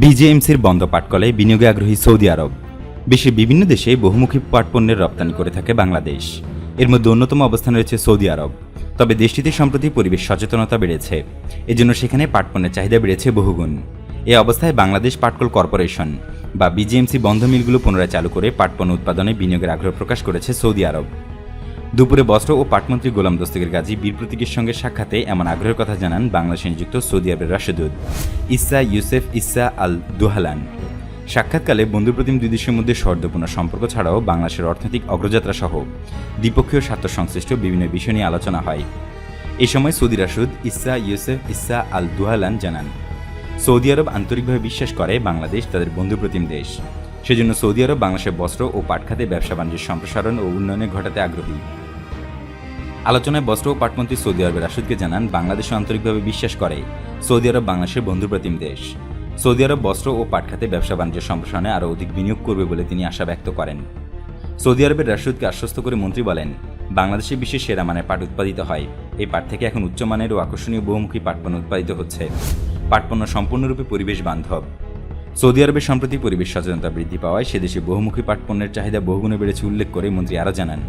বিজেএমসির বন্ধ পাটকলে বিনিয়োগে আগ্রহী সৌদি আরব। বিশ্বের বিভিন্ন দেশে বহুমুখী পাটপণ্যের রপ্তানি করে থাকে বাংলাদেশ। এর মধ্যে অন্যতম অবস্থানে রয়েছে সৌদি আরব। তবে দেশটিতে সম্প্রতি পরিবেশ সচেতনতা বেড়েছে, এজন্য সেখানে পাটপণ্যের চাহিদা বেড়েছে বহুগুণ। এ অবস্থায় বাংলাদেশ পাটকল কর্পোরেশন বা বিজেএমসি বন্ধ মিলগুলো পুনরায় চালু করে পাটপণ্য উৎপাদনে বিনিয়োগের আগ্রহ প্রকাশ করেছে সৌদি আরব। দুপুরে বস্ত্র ও পাটমন্ত্রী গোলাম দস্তগীর গাজী বীর প্রতীকের সঙ্গে সাক্ষাতে এমন আগ্রহের কথা জানান বাংলাদেশে নিযুক্ত সৌদি আরবের রাষ্ট্রদূত ইসা ইউসেফ ইসা আল দুহালান। সাক্ষাৎকালে বন্ধুপ্রতিম দুই দেশের মধ্যে সৌহার্দ্যপূর্ণ সম্পর্ক ছাড়াও বাংলাদেশের অর্থনৈতিক অগ্রযাত্রা সহ দ্বিপক্ষীয় স্বার্থ সংশ্লিষ্ট বিভিন্ন বিষয় নিয়ে আলোচনা হয়। এ সময় সৌদি রাষ্ট্রদূত ইসা ইউসেফ ইসা আল দুহালান জানান, সৌদি আরব আন্তরিকভাবে বিশ্বাস করে বাংলাদেশ তাদের বন্ধুপ্রতিম দেশ। সেজন্য সৌদি আরব বাংলাদেশের বস্ত্র ও পাট খাতে ব্যবসা বাণিজ্যের সম্প্রসারণ ও উন্নয়নে ঘটাতে আগ্রহী। আলোচনায় বস্ত্র ও পাটমন্ত্রী সৌদি আরবের রাষ্ট্রদূতকে জানান, বাংলাদেশও আন্তরিকভাবে বিশ্বাস করে সৌদি আরব বাংলাদেশের বন্ধুপ্রতিম দেশ। সৌদি আরব বস্ত্র ও পাট খাতে ব্যবসা বাণিজ্যের সম্প্রসারণে আরও অধিক বিনিয়োগ করবে বলে তিনি আশা ব্যক্ত করেন। সৌদি আরবের রাষ্ট্রদূতকে আশ্বস্ত করে মন্ত্রী বলেন, বাংলাদেশে বিশ্বের সেরা মানের পাট উৎপাদিত হয়। এই পাট থেকে এখন উচ্চমানের ও আকর্ষণীয় বহুমুখী পাটপণ্য উৎপাদিত হচ্ছে। পাটপণ্য সম্পূর্ণরূপে পরিবেশ বান্ধব। সৌদি আরবের সম্প্রতি পরিবেশ সচেতনতা বৃদ্ধি পাওয়ায় সেদেশে বহুমুখী পাটপণ্যের চাহিদা বহুগুণে বেড়েছে উল্লেখ করে মন্ত্রী আরও জানান,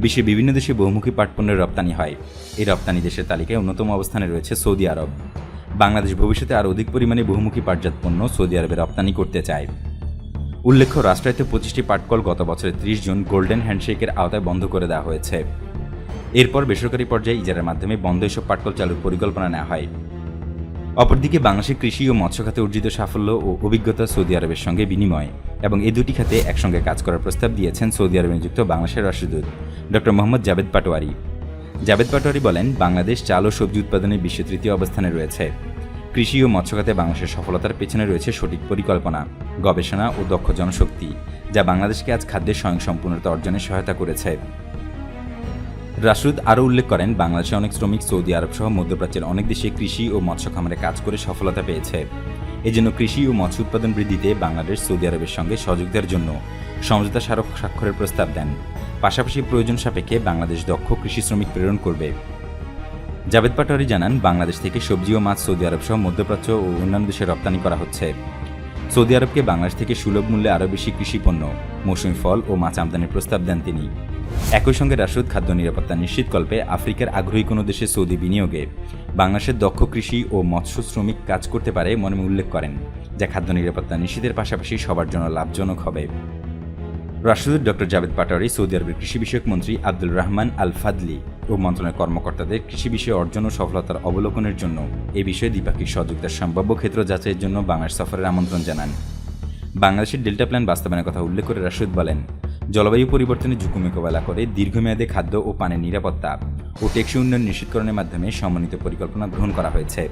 বিশ্বের বিভিন্ন দেশে বহুমুখী পাটপণ্যের রপ্তানি হয়। এই রপ্তানি দেশের তালিকায় অন্যতম অবস্থানে রয়েছে সৌদি আরব। বাংলাদেশ ভবিষ্যতে আরও অধিক পরিমাণে বহুমুখী পাটজাত পণ্য সৌদি আরবে রপ্তানি করতে চায়। উল্লেখ্য, রাষ্ট্রায়ত্ত 25টি পাটকল গত বছরের 30 জুন গোল্ডেন হ্যান্ডশেকের আওতায় বন্ধ করে দেওয়া হয়েছে। এরপর বেসরকারি পর্যায়ে ইজারার মাধ্যমে বন্ধ এসব পাটকল চালুর পরিকল্পনা নেওয়া হয়। অপরদিকে বাংলাদেশের কৃষি ও মৎস্য খাতে অর্জিত সাফল্য ও অভিজ্ঞতা সৌদি আরবের সঙ্গে বিনিময় এবং এই দুটি খাতে একসঙ্গে কাজ করার প্রস্তাব দিয়েছেন সৌদি আরবে নিযুক্ত বাংলাদেশের রাষ্ট্রদূত ডক্টর মোহাম্মদ জাবেদ পাটোয়ারি। জাবেদ পাটোয়ারি বলেন, বাংলাদেশ চাল ও সবজি উৎপাদনে বিশ্বের 3য় অবস্থানে রয়েছে। কৃষি ও মৎস্য খাতে বাংলাদেশের সফলতার পেছনে রয়েছে সঠিক পরিকল্পনা, গবেষণা ও দক্ষ জনশক্তি, যা বাংলাদেশকে আজ খাদ্যের স্বয়ংসম্পূর্ণতা অর্জনে সহায়তা করেছে। রাষ্ট্রদূত আরও উল্লেখ করেন, বাংলাদেশের অনেক শ্রমিক সৌদি আরব সহ মধ্যপ্রাচ্যের অনেক দেশে কৃষি ও মৎস্য খামারে কাজ করে সফলতা পেয়েছে। এজন্য কৃষি ও মৎস্য উৎপাদন বৃদ্ধিতে বাংলাদেশ সৌদি আরবের সঙ্গে সহযোগিতার জন্য সমঝোতা স্মারক স্বাক্ষরের প্রস্তাব দেন। পাশাপাশি প্রয়োজন সাপেক্ষে বাংলাদেশ দক্ষ কৃষি শ্রমিক প্রেরণ করবে। জাবেদ পাটোয়ারি জানান, বাংলাদেশ থেকে সবজি ও মাছ সৌদি আরব সহ মধ্যপ্রাচ্য ও অন্যান্য দেশে রপ্তানি করা হচ্ছে। সৌদি আরবকে বাংলাদেশ থেকে সুলভ মূল্যে আরও বেশি কৃষিপণ্য, মৌসুমি ফল ও মাছ আমদানির প্রস্তাব দেন তিনি। একই সঙ্গে রাষ্ট্রদূত খাদ্য নিরাপত্তা নিশ্চিতকল্পে আফ্রিকার আগ্রহী কোনো দেশে সৌদি বিনিয়োগে বাংলাদেশের দক্ষ কৃষি ও মৎস্য শ্রমিক কাজ করতে পারে মর্মে উল্লেখ করেন, যা খাদ্য নিরাপত্তা নিশ্চিতের পাশাপাশি সবার জন্য লাভজনক হবে। রাষ্ট্রদূত ডক্টর জাবেদ পাটোয়ারি সৌদি আরবের কৃষি বিষয়ক মন্ত্রী আব্দুল রহমান আল ফাদলি ও মন্ত্রণালয়ের কর্মকর্তাদের কৃষি বিষয়ে অর্জন ও সফলতার অবলোকনের জন্য এ বিষয়ে দ্বিপাক্ষিক সহযোগিতার সম্ভাব্য ক্ষেত্র যাচাইয়ের জন্য বাংলাদেশ সফরের আমন্ত্রণ জানান। বাংলাদেশের ডেল্টা প্ল্যান বাস্তবায়নের কথা উল্লেখ করে রাষ্ট্রদূত বলেন, জলবায়ু পরিবর্তনের ঝুঁকি মোকাবেলা করে দীর্ঘমেয়াদে খাদ্য ও পানির নিরাপত্তা ও টেকসই উন্নয়ন নিশ্চিতকরণের মাধ্যমে সমন্বিত পরিকল্পনা গ্রহণ করা হয়েছে।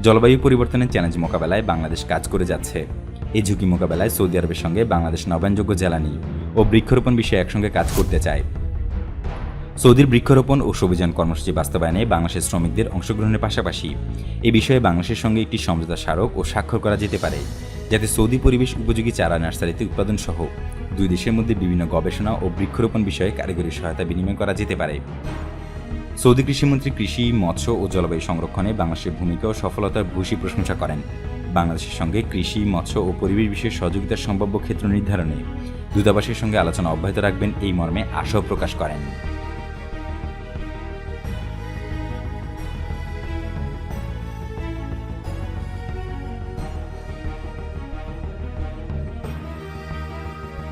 জলবায়ু পরিবর্তনের চ্যালেঞ্জ মোকাবেলায় বাংলাদেশ কাজ করে যাচ্ছে। এই ঝুঁকি মোকাবেলায় সৌদি আরবের সঙ্গে বাংলাদেশ নবায়নযোগ্য জ্বালানি ও বৃক্ষরোপণ বিষয়ে একসঙ্গে কাজ করতে চায়। সৌদির বৃক্ষরোপণ ও সবুজায়ন কর্মসূচি বাস্তবায়নে বাংলাদেশের শ্রমিকদের অংশগ্রহণের পাশাপাশি এ বিষয়ে বাংলাদেশের সঙ্গে একটি সমঝোতা স্মারক ও স্বাক্ষর করা যেতে পারে, যাতে সৌদি পরিবেশ উপযোগী চারা নার্সারিতে উৎপাদন সহ দুই দেশের মধ্যে বিভিন্ন গবেষণা ও বৃক্ষরোপণ বিষয়ে কারিগরি সহায়তা বিনিময় করা যেতে পারে। সৌদি কৃষিমন্ত্রী কৃষি, মৎস্য ও জলবায়ু সংরক্ষণে বাংলাদেশের ভূমিকা ও সফলতার ভূয়সী প্রশংসা করেন। বাংলাদেশের সঙ্গে কৃষি, মৎস্য ও পরিবেশ বিষয়ে সহযোগিতার সম্ভাব্য ক্ষেত্র নির্ধারণে দূতাবাসের সঙ্গে আলোচনা অব্যাহত রাখবেন এই মর্মে আশাও প্রকাশ করেন।